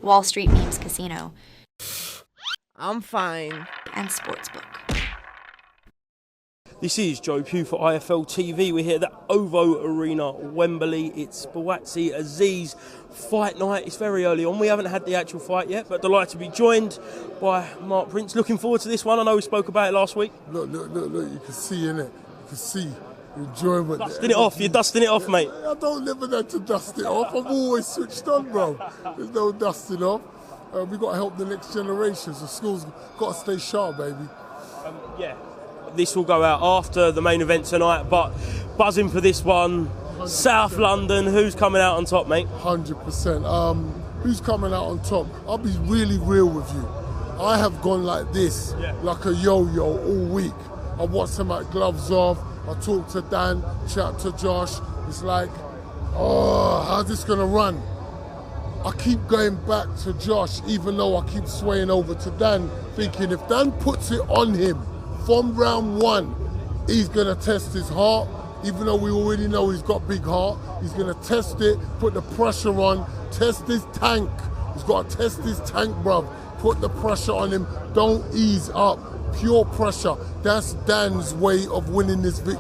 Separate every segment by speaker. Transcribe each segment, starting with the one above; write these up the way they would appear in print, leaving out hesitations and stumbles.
Speaker 1: Wall Street Memes Casino,
Speaker 2: I'm fine.
Speaker 1: and Sportsbook.
Speaker 3: This is Joe Pugh for IFL TV. We're here at the OVO Arena, Wembley. It's Buatsi Aziz fight night. It's very early on. We haven't had the actual fight yet, but delighted to be joined by Mark Prince. Looking forward to this one. I know we spoke about it last week.
Speaker 4: Look, you can see in it. You can see the enjoyment.
Speaker 3: Dusting it off. You're dusting it off, mate.
Speaker 4: I don't live in there to dust it off. I'm always switched on, bro. There's no dusting off. We got to help the next generation. So school's got to stay sharp, baby.
Speaker 3: Yeah. This will go out after the main event tonight, but buzzing for this one. 100%. South London, who's coming out on top, mate?
Speaker 4: 100%. Who's coming out on top? I'll be really real with you. I have gone like this, like a yo-yo all week. I watched them at gloves off. I talked to Dan, chat to Josh. It's like, oh, how's this gonna run? I keep going back to Josh, even though I keep swaying over to Dan, thinking if Dan puts it on him, from round one, he's going to test his heart. Even though we already know he's got big heart, he's going to test it, put the pressure on, test his tank. He's got to test his tank, bruv. Put the pressure on him. Don't ease up. Pure pressure. That's Dan's way of winning this fight.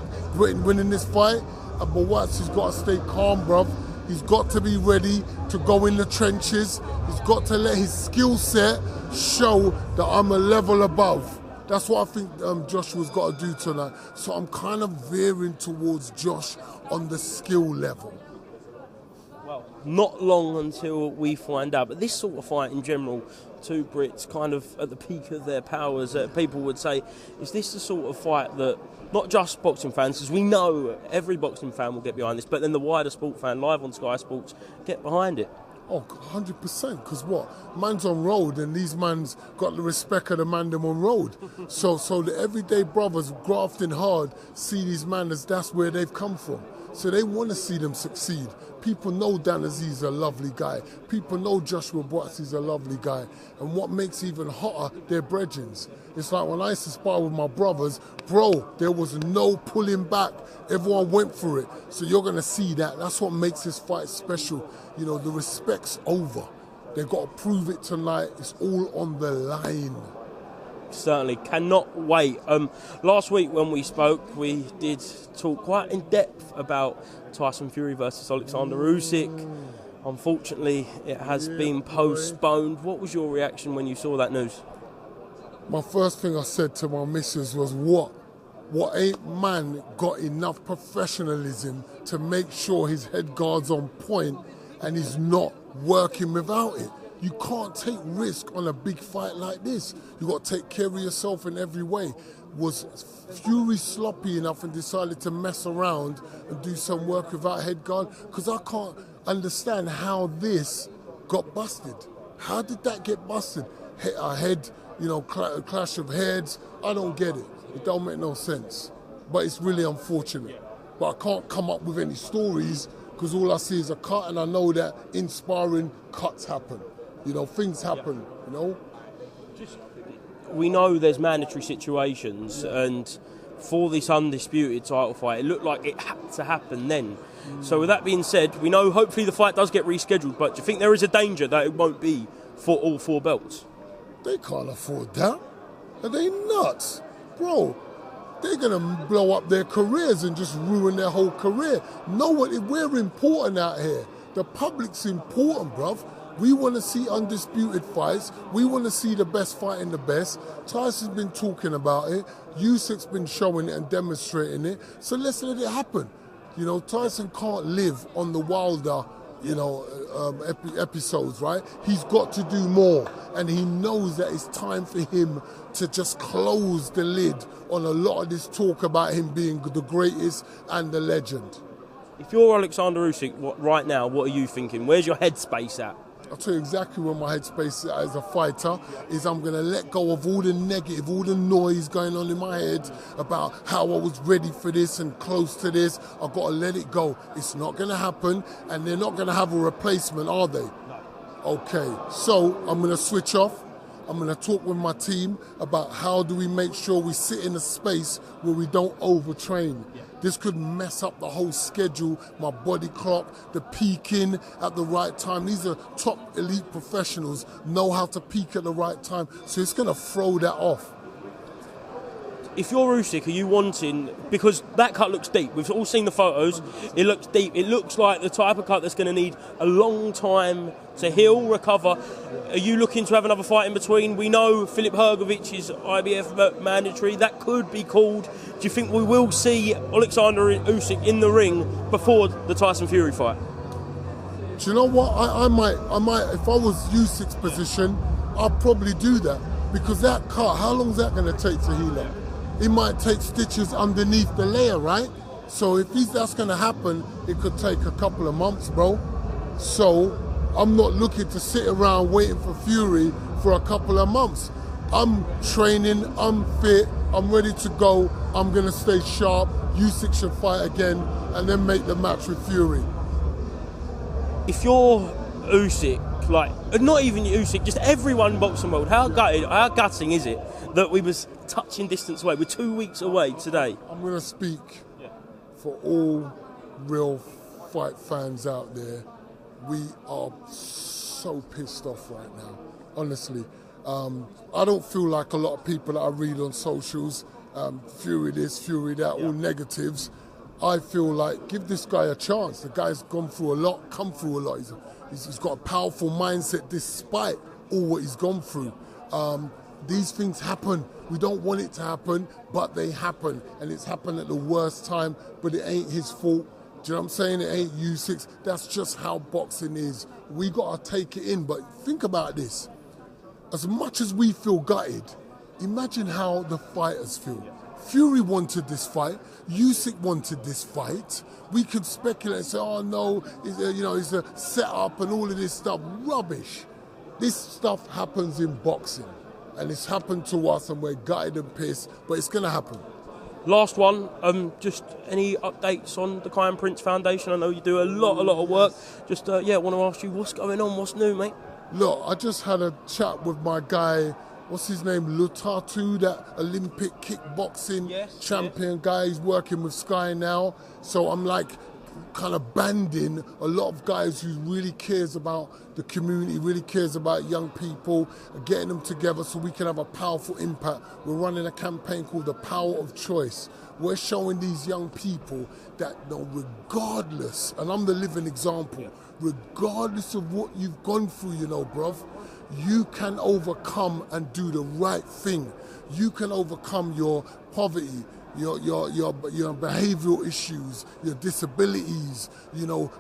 Speaker 4: And Buatsi's got to stay calm, bruv. He's got to be ready to go in the trenches. He's got to let his skill set show that I'm a level above. That's what I think Joshua's got to do tonight. So I'm kind of veering towards Josh on the skill level.
Speaker 3: Well, not long until we find out. But this sort of fight in general, two Brits kind of at the peak of their powers, people would say, is this the sort of fight that not just boxing fans, because we know every boxing fan will get behind this, but then the wider sport fan, live on Sky Sports, get behind it?
Speaker 4: Oh, 100%, because what? Man's on road, and these man's got the respect of the man them on road. So the everyday brothers grafting hard see these man as that's where they've come from. So they want to see them succeed. People know Dan Aziz is a lovely guy. People know Joshua Buatsi is a lovely guy. And what makes even hotter, they're brethrens. It's like when I used to spar with my brothers, bro, there was no pulling back. Everyone went for it. So you're going to see that. That's what makes this fight special. You know, the respect's over. They've got to prove it tonight. It's all on the line.
Speaker 3: Certainly, cannot wait. Last week when we spoke, we did talk quite in depth about Tyson Fury versus Alexander Usyk. Unfortunately, it has been postponed. What was your reaction when you saw that news?
Speaker 4: My first thing I said to my missus was, what ain't man got enough professionalism to make sure his head guard's on point and he's not working without it? You can't take risk on a big fight like this. You got to take care of yourself in every way. Was Fury sloppy enough and decided to mess around and do some work without head guard? Because I can't understand how this got busted. How did that get busted? A head, clash of heads. I don't get it. It don't make no sense. But it's really unfortunate. But I can't come up with any stories because all I see is a cut, and I know that in sparring, cuts happen. Things happen,
Speaker 3: We know there's mandatory situations, and for this undisputed title fight, it looked like it had to happen then. So with that being said, we know hopefully the fight does get rescheduled, but do you think there is a danger that it won't be for all four belts?
Speaker 4: They can't afford that. Are they nuts? Bro, they're going to blow up their careers and just ruin their whole career. We're important out here. The public's important, bruv. We want to see undisputed fights. We want to see the best fighting the best. Tyson's been talking about it. Usyk'S been showing it and demonstrating it. So let's let it happen. Tyson can't live on the Wilder, episodes, right? He's got to do more. And he knows that it's time for him to just close the lid on a lot of this talk about him being the greatest and the legend.
Speaker 3: If you're Alexander Usyk right now, what are you thinking? Where's your headspace at?
Speaker 4: I'll tell you exactly where my headspace as a fighter is. I'm going to let go of all the negative, all the noise going on in my head about how I was ready for this and close to this. I've got to let it go. It's not going to happen, and they're not going to have a replacement, are they? Okay, so I'm going to switch off. I'm going to talk with my team about how do we make sure we sit in a space where we don't overtrain. This could mess up the whole schedule, my body clock, the peaking at the right time. These are top elite professionals, know how to peak at the right time, so it's going to throw that off.
Speaker 3: If you're Usyk, are you wanting, because that cut looks deep, we've all seen the photos, it looks deep, it looks like the type of cut that's going to need a long time to heal, recover. Are you looking to have another fight in between? We know Filip Hrgovic is IBF mandatory, that could be called. Do you think we will see Alexander Usyk in the ring before the Tyson Fury fight?
Speaker 4: Do you know what, I might, if I was Usyk's position, I'd probably do that, because that cut, how long is that going to take to heal up? It might take stitches underneath the layer, right? So if that's going to happen, it could take a couple of months, bro. So I'm not looking to sit around waiting for Fury for a couple of months. I'm training, I'm fit, I'm ready to go. I'm going to stay sharp. Usyk should fight again and then make the match with Fury.
Speaker 3: If you're Usyk, like, not even Usyk, just everyone in boxing world, how gutting is it that we was touching distance away? We're 2 weeks away today.
Speaker 4: I'm going to speak for all real fight fans out there. We are so pissed off right now, honestly. I don't feel like a lot of people that I read on socials, Fury this, Fury that, all negatives. I feel like give this guy a chance. The guy's gone through a lot, come through a lot. He's got a powerful mindset despite all what he's gone through. These things happen. We don't want it to happen, but they happen. And it's happened at the worst time, but it ain't his fault. Do you know what I'm saying? It ain't Usyk's. That's just how boxing is. We got to take it in. But think about this. As much as we feel gutted, imagine how the fighters feel. Fury wanted this fight. Usyk wanted this fight. We could speculate and say, oh no, it's a setup and all of this stuff. Rubbish. This stuff happens in boxing. And it's happened to us and we're gutted and pissed, but it's going to happen.
Speaker 3: Last one, just any updates on the Kyan Prince Foundation? I know you do a lot of work. Just, want to ask you, what's going on? What's new, mate?
Speaker 4: Look, I just had a chat with my guy, what's his name, Lutatu, that Olympic kickboxing champion guy. He's working with Sky now. So I'm like kind of banding a lot of guys who really cares about the community, really cares about young people, getting them together so we can have a powerful impact. We're running a campaign called The Power of Choice. We're showing these young people that regardless, and I'm the living example, regardless of what you've gone through, bruv, you can overcome and do the right thing. You can overcome your poverty, your behavioural issues, your disabilities,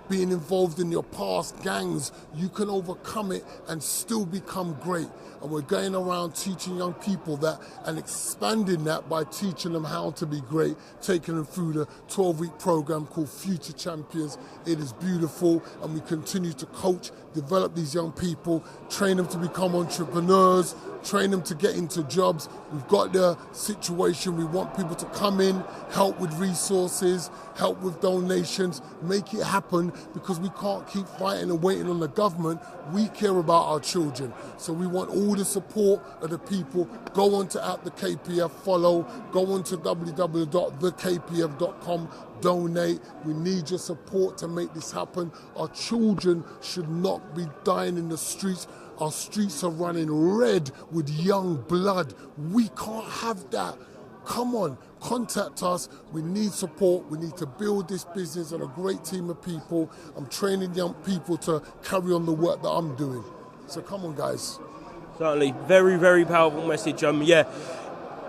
Speaker 4: being involved in your past gangs. You can overcome it and still become great. And we're going around teaching young people that and expanding that by teaching them how to be great, taking them through the 12-week program called Future Champions. It is beautiful, and we continue to coach, develop these young people, train them to become entrepreneurs, train them to get into jobs. We've got the situation, we want people to come in, help with resources, help with donations, make it happen, because we can't keep fighting and waiting on the government. We care about our children. So we want all the support of the people. Go on to @TheKPF, follow, go on to www.thekpf.com, donate. We need your support to make this happen. Our children should not be dying in the streets. Our streets are running red with young blood. We can't have that. Come on, contact us. We need support. We need to build this business and a great team of people. I'm training young people to carry on the work that I'm doing. So come on, guys.
Speaker 3: Certainly, very, very powerful message.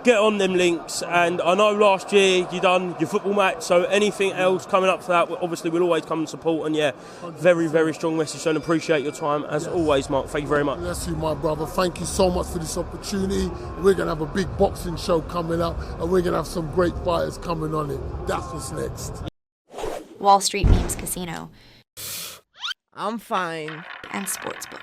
Speaker 3: Get on them links, and I know last year you done your football match, so anything else coming up for that, obviously we'll always come and support, and very, very strong message, so I appreciate your time as always, Mark. Thank you very much.
Speaker 4: Bless you, my brother. Thank you so much for this opportunity. We're going to have a big boxing show coming up, and we're going to have some great fighters coming on it. That's what's next.
Speaker 1: Wall Street Memes Casino
Speaker 2: I'm fine.
Speaker 1: and Sportsbook.